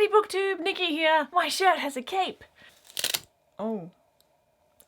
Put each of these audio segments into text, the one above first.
Happy booktube, Nikki here. My shirt has a cape. Oh,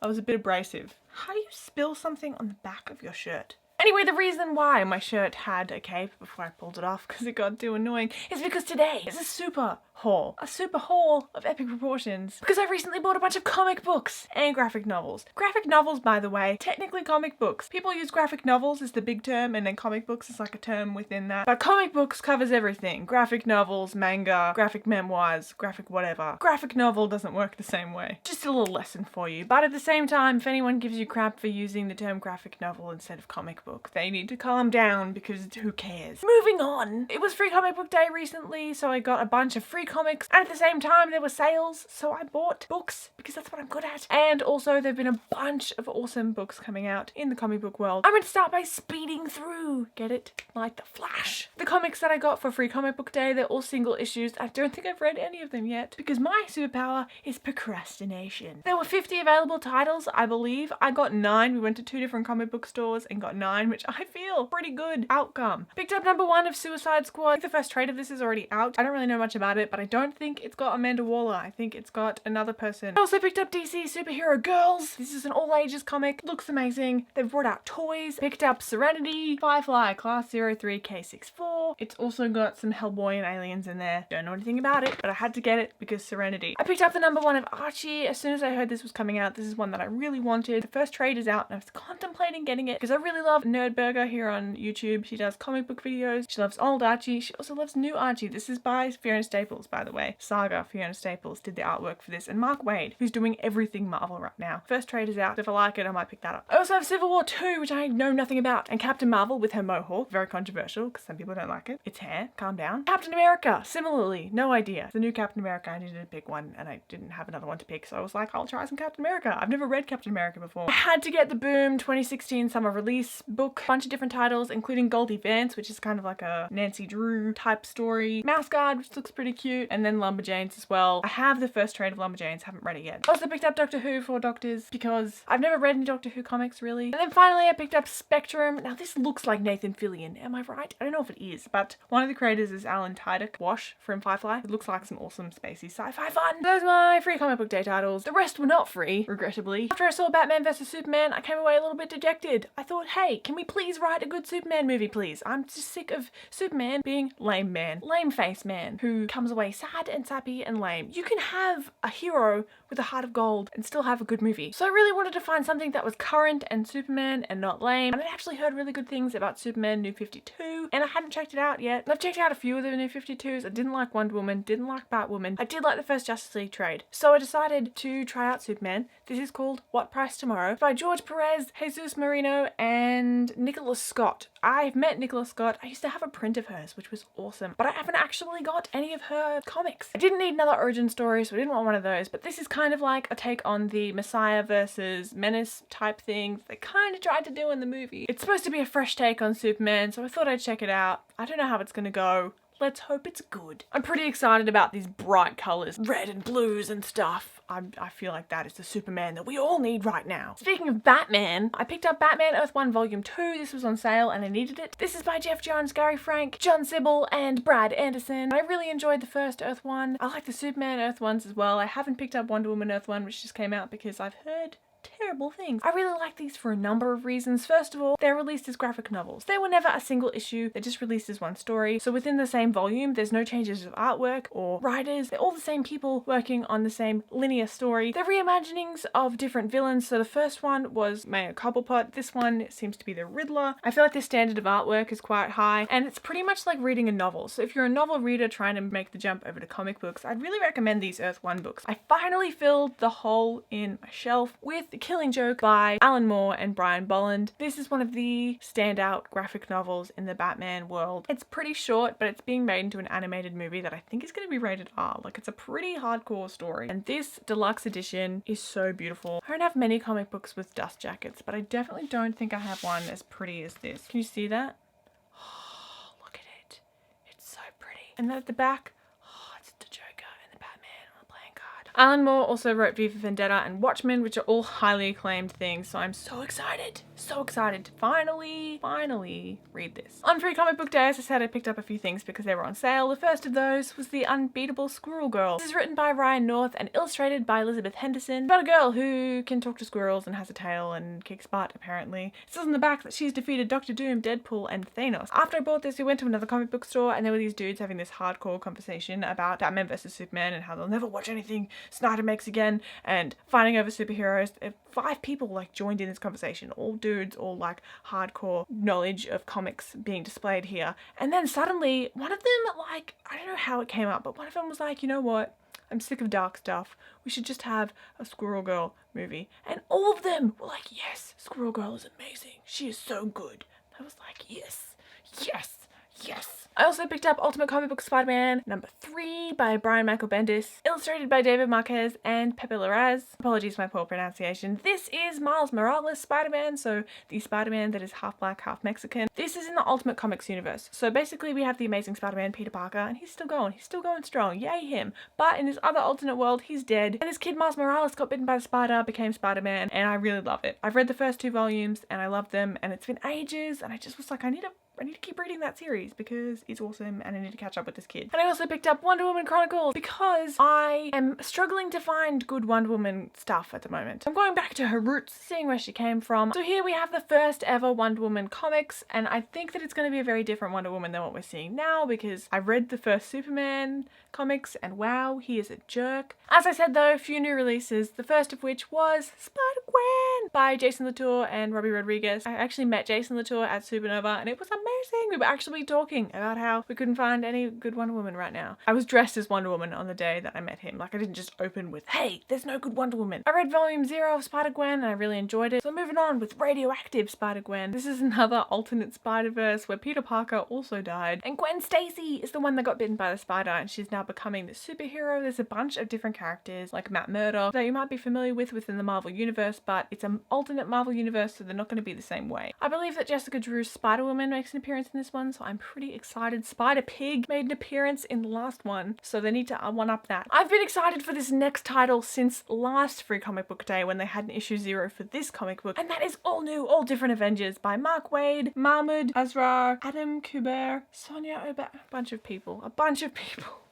that was a bit abrasive. How do you spill something on the back of your shirt? Anyway, the reason why my shirt had a cape before I pulled it off, because it got too annoying, is because today is a super haul. A super haul of epic proportions. Because I recently bought a bunch of comic books and graphic novels. Graphic novels, by the way, technically comic books. People use graphic novels as the big term, and then comic books is like a term within that. But comic books covers everything. Graphic novels, manga, graphic memoirs, graphic whatever. Graphic novel doesn't work the same way. Just a little lesson for you. But at the same time, if anyone gives you crap for using the term graphic novel instead of comic book, they need to calm down, because who cares? Moving on. It was Free Comic Book Day recently, so I got a bunch of free comics, and at the same time there were sales, so I bought books because that's what I'm good at. And also there've been a bunch of awesome books coming out in the comic book world. I'm going to start by speeding through. Get it? Like the Flash. The comics that I got for Free Comic Book Day, they're all single issues. I don't think I've read any of them yet because my superpower is procrastination. There were 50 available titles, I believe. I got 9. We went to 2 different comic book stores and got 9, which I feel pretty good outcome. Picked up number 1 of Suicide Squad. I think the first trade of this is already out. I don't really know much about it, but I don't think it's got Amanda Waller. I think it's got another person. I also picked up DC Superhero Girls. This is an all ages comic. Looks amazing. They've brought out toys. Picked up Serenity, Firefly, Class 03K64. It's also got some Hellboy and aliens in there. Don't know anything about it, but I had to get it because Serenity. I picked up the number 1 of Archie as soon as I heard this was coming out. This is one that I really wanted. The first trade is out and I was contemplating getting it because I really love Nerdburger here on YouTube. She does comic book videos. She loves old Archie. She also loves new Archie. This is by Fiona Staples, by the way. Saga Fiona Staples did the artwork for this, and Mark Waid, who's doing everything Marvel right now. First trade is out. If I like it, I might pick that up. I also have Civil War 2, which I know nothing about, and Captain Marvel with her mohawk. Very controversial because some people don't like it. It's hair. Calm down. Captain America, similarly, no idea. The new Captain America, I needed to pick one, and I didn't have another one to pick, so I was like, I'll try some Captain America. I've never read Captain America before. I had to get the Boom 2016 summer release book. A bunch of different titles, including Goldie Vance, which is kind of like a Nancy Drew type story. Mouse Guard, which looks pretty cute, and then Lumberjanes as well. I have the first trade of Lumberjanes, haven't read it yet. Also picked up Doctor Who for Doctors because I've never read any Doctor Who comics really. And then finally I picked up Spectrum. Now this looks like Nathan Fillion, am I right? I don't know if it is, but one of the creators is Alan Tudyk, Wash from Firefly. It looks like some awesome spacey sci-fi fun. Those are my Free Comic Book Day titles. The rest were not free, regrettably. After I saw Batman vs Superman, I came away a little bit dejected. I thought, hey, can we please write a good Superman movie, please? I'm just sick of Superman being lame man. Lame face man who comes away sad and sappy and lame. You can have a hero with a heart of gold and still have a good movie. So I really wanted to find something that was current and Superman and not lame. And I actually heard really good things about Superman New 52 and I hadn't checked it out yet. And I've checked out a few of the New 52s. I didn't like Wonder Woman, didn't like Batwoman. I did like the first Justice League trade. So I decided to try out Superman. This is called What Price Tomorrow by George Perez, Jesus Marino and Nicholas Scott. I've met Nicholas Scott. I used to have a print of hers, which was awesome, but I haven't actually got any of her comics. I didn't need another origin story, so I didn't want one of those, but this is kind of like a take on the Messiah versus Menace type thing they kind of tried to do in the movie. It's supposed to be a fresh take on Superman, so I thought I'd check it out. I don't know how it's gonna go. Let's hope it's good. I'm pretty excited about these bright colours, red and blues and stuff. I feel like that is the Superman that we all need right now. Speaking of Batman, I picked up Batman Earth 1 Volume 2. This was on sale and I needed it. This is by Jeff Johns, Gary Frank, John Sybil and Brad Anderson. I really enjoyed the first Earth 1. I like the Superman Earth 1s as well. I haven't picked up Wonder Woman Earth 1, which just came out because I've heard terrible things. I really like these for a number of reasons. First of all, they're released as graphic novels. They were never a single issue, they're just released as one story. So within the same volume, there's no changes of artwork or writers. They're all the same people working on the same linear story. They're reimaginings of different villains. So the first one was Mayor Cobblepot. This one seems to be the Riddler. I feel like the standard of artwork is quite high and it's pretty much like reading a novel. So if you're a novel reader trying to make the jump over to comic books, I'd really recommend these Earth 1 books. I finally filled the hole in my shelf with The Killing Joke by Alan Moore and Brian Bolland. This is one of the standout graphic novels in the Batman world. It's pretty short, but it's being made into an animated movie that I think is going to be rated R. Like, it's a pretty hardcore story. And this deluxe edition is so beautiful. I don't have many comic books with dust jackets, but I definitely don't think I have one as pretty as this. Can you see that? Oh, look at it. It's so pretty. And then at the back, Alan Moore also wrote V for Vendetta and Watchmen, which are all highly acclaimed things, so I'm so excited so excited to finally read this. On Free Comic Book Day, as I said, I picked up a few things because they were on sale. The first of those was the Unbeatable Squirrel Girl. This is written by Ryan North and illustrated by Elizabeth Henderson, about a girl who can talk to squirrels and has a tail and kicks butt, apparently. It says on the back that she's defeated Dr. Doom, Deadpool, and Thanos. After I bought this, we went to another comic book store and there were these dudes having this hardcore conversation about Batman vs Superman and how they'll never watch anything Snyder makes again, and fighting over superheroes. 5 people like joined in this conversation, all dudes, all like hardcore knowledge of comics being displayed here. And then suddenly one of them, like, I don't know how it came up, but one of them was like, you know what? I'm sick of dark stuff. We should just have a Squirrel Girl movie. And all of them were like, yes, Squirrel Girl is amazing. She is so good. I was like, yes, yes, yes. I also picked up Ultimate Comic Book Spider-Man #3 by Brian Michael Bendis, illustrated by David Marquez and Pepe Larraz. Apologies for my poor pronunciation. This is Miles Morales Spider-Man, so the Spider-Man that is half black, half Mexican. This is in the Ultimate Comics universe. So basically we have the Amazing Spider-Man, Peter Parker, and he's still going strong, yay him. But in this other alternate world, he's dead, and this kid Miles Morales got bitten by the spider, became Spider-Man, and I really love it. I've read the first 2 volumes, and I love them, and it's been ages, and I just was like, I need to keep reading that series because it's awesome and I need to catch up with this kid. And I also picked up Wonder Woman Chronicles because I am struggling to find good Wonder Woman stuff at the moment. I'm going back to her roots, seeing where she came from. So here we have the first ever Wonder Woman comics, and I think that it's going to be a very different Wonder Woman than what we're seeing now because I read the first Superman comics and wow, he is a jerk. As I said though, a few new releases, the first of which was Spider-Gwen by Jason Latour and Robbie Rodriguez. I actually met Jason Latour at Supernova and it was amazing. We were actually talking about how we couldn't find any good Wonder Woman right now. I was dressed as Wonder Woman on the day that I met him. Like, I didn't just open with, hey, there's no good Wonder Woman. I read volume 0 of Spider-Gwen and I really enjoyed it. So moving on with Radioactive Spider-Gwen. This is another alternate Spider-Verse where Peter Parker also died. And Gwen Stacy is the one that got bitten by the spider and she's now becoming the superhero. There's a bunch of different characters like Matt Murdock that you might be familiar with within the Marvel Universe, but it's an alternate Marvel Universe, so they're not going to be the same way. I believe that Jessica Drew's Spider-Woman makes an appearance in this one, so I'm pretty excited. Spider-Pig made an appearance in the last one, so they need to one-up that. I've been excited for this next title since last Free Comic Book Day when they had an issue 0 for this comic book, and that is all new, all different Avengers by Mark Waid, Mahmoud Asrar, Adam Kubert, Sonia Oba, a bunch of people.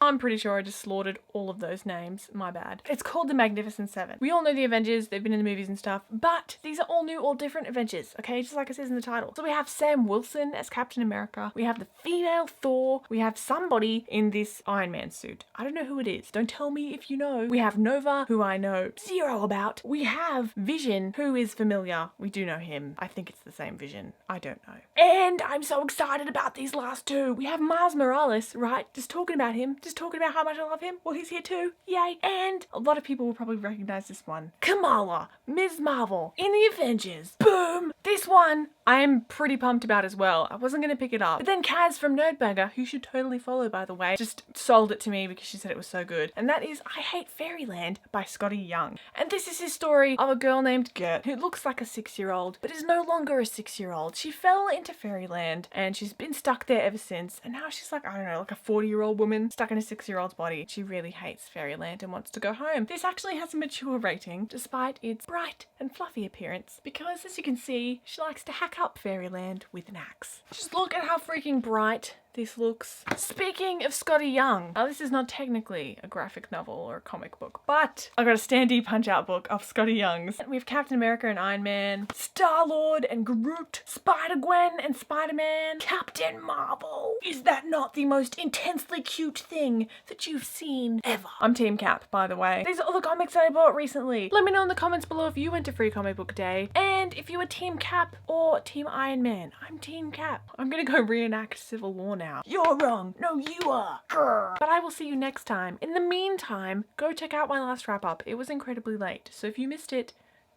I'm pretty sure I just slaughtered all of those names, my bad. It's called The Magnificent Seven. We all know the Avengers, they've been in the movies and stuff, but these are all new, all different Avengers, okay? Just like it says in the title. So we have Sam Wilson as Captain America, we have the female Thor, we have somebody in this Iron Man suit. I don't know who it is, don't tell me if you know. We have Nova, who I know 0 about. We have Vision, who is familiar. We do know him. I think it's the same Vision. I don't know. And I'm so excited about these last 2. We have Miles Morales, right? Just talking about him, just talking about how much I love him. Well, he's here too. Yay. And a lot of people will probably recognize this one. Kamala, Ms. Marvel, in the Avengers. Boom. This one I'm pretty pumped about as well. I wasn't going to pick it up. But then Kaz from Nerdbagger, who you should totally follow by the way, just sold it to me because she said it was so good. And that is I Hate Fairyland by Scotty Young. And this is his story of a girl named Gert who looks like a 6-year-old but is no longer a 6-year-old. She fell into Fairyland and she's been stuck there ever since. And now she's like, I don't know, like a 40-year-old woman stuck in a 6-year-old's body. She really hates Fairyland and wants to go home. This actually has a mature rating despite its bright and fluffy appearance because as you can see, she likes to hack up Fairyland with an axe. Just look at how freaking bright this looks. Speaking of Scotty Young, now this is not technically a graphic novel or a comic book, but I got a Standee Punch-Out book of Scotty Young's. We have Captain America and Iron Man, Star-Lord and Groot, Spider-Gwen and Spider-Man, Captain Marvel. Is that not the most intensely cute thing that you've seen ever? I'm Team Cap, by the way. These are all the comics that I bought recently. Let me know in the comments below if you went to Free Comic Book Day and if you were Team Cap or Team Iron Man. I'm Team Cap. I'm gonna go reenact Civil War now. You're wrong. No, you are. Grr. But I will see you next time. In the meantime, go check out my last wrap up. It was incredibly late, so if you missed it,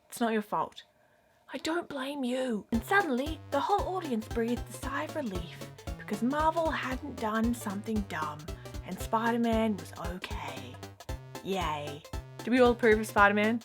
it's not your fault. I don't blame you. And suddenly, the whole audience breathed a sigh of relief because Marvel hadn't done something dumb and Spider-Man was okay. Yay. Do we all approve of Spider-Man?